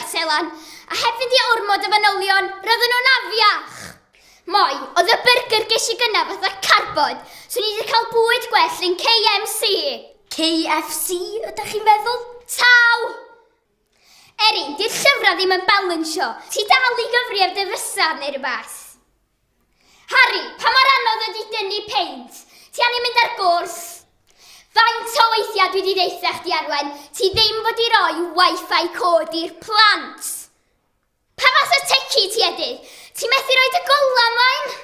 Selan, a hefyd i ormod o fanylion, roedden nhw'n afiach. Moi, oedd y burger ges i gynna fatha carbod, so ni wedi cael bwyd gwell yn KMC. KFC, ydych chi'n feddwl? Taw! Erin, di'r llyfrau ddim yn balansio. Ti dal i gyfri ar dy fysan neu rhywbeth. Harry, pa mor anodd ydi dynnu peint? Ti angen mynd ar gwrs? Faint o weithiau dwi wedi deitha chdi Arwen, ti ddim fod i roi Wi-Fi cod i'r plant. Pa fath o teci ti edrych? Ti methu roed y gola mlaen?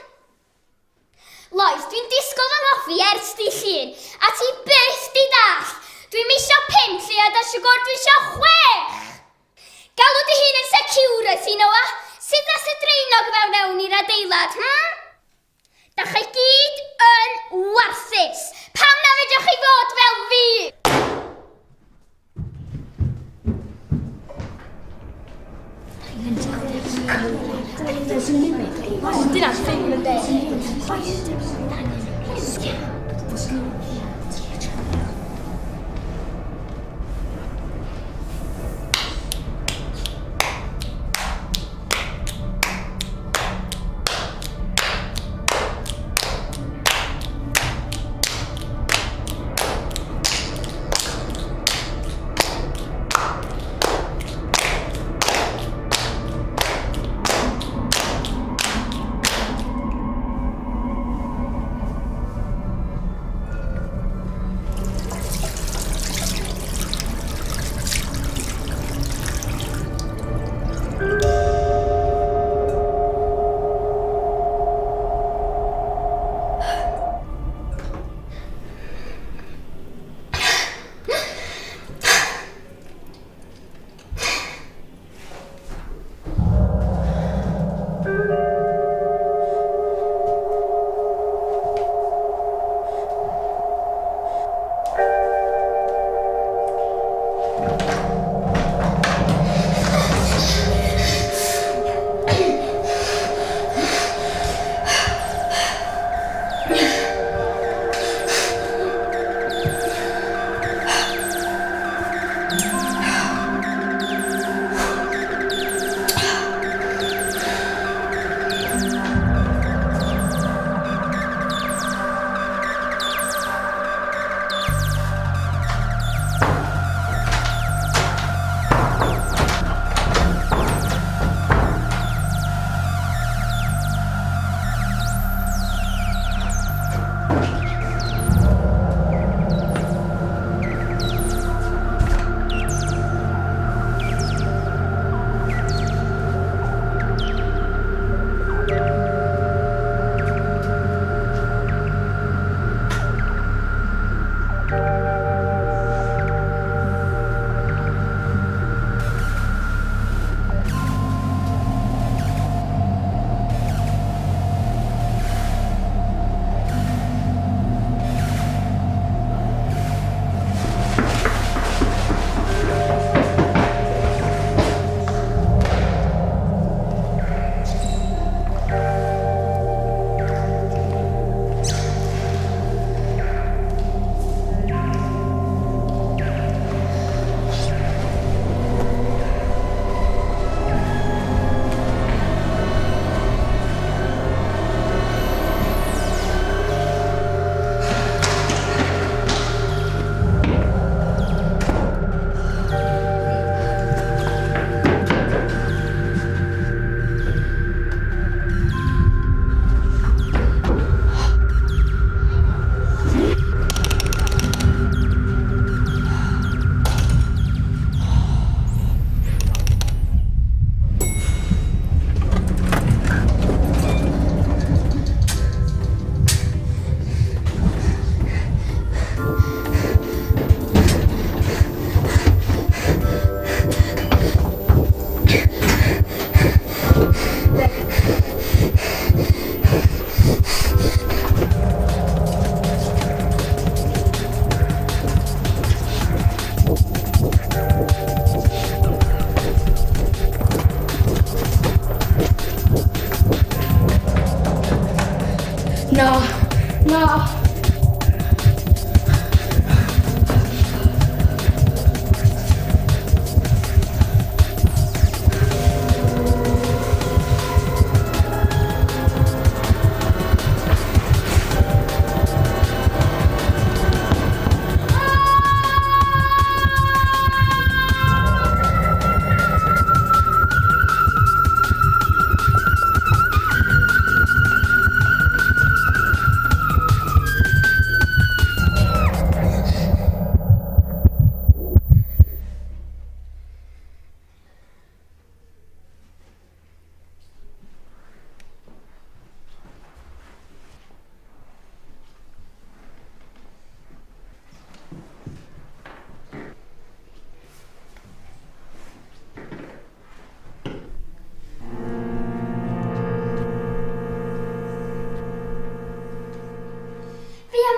Lois, dwi'n disgwyl fy ngoffi ers di llun, a ti byth di dall. Dwi'n misio 5 lle a da siwgr dwi isio 6. Galw dy hun yn security, Noa. Sut ddath y dreinog fewn i'r adeilad, Da chi gyd yn warthus. Pam na fedrwch chi fod fel fi? Dyna'n ffilm yn de.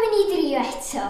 mynd i drio eto.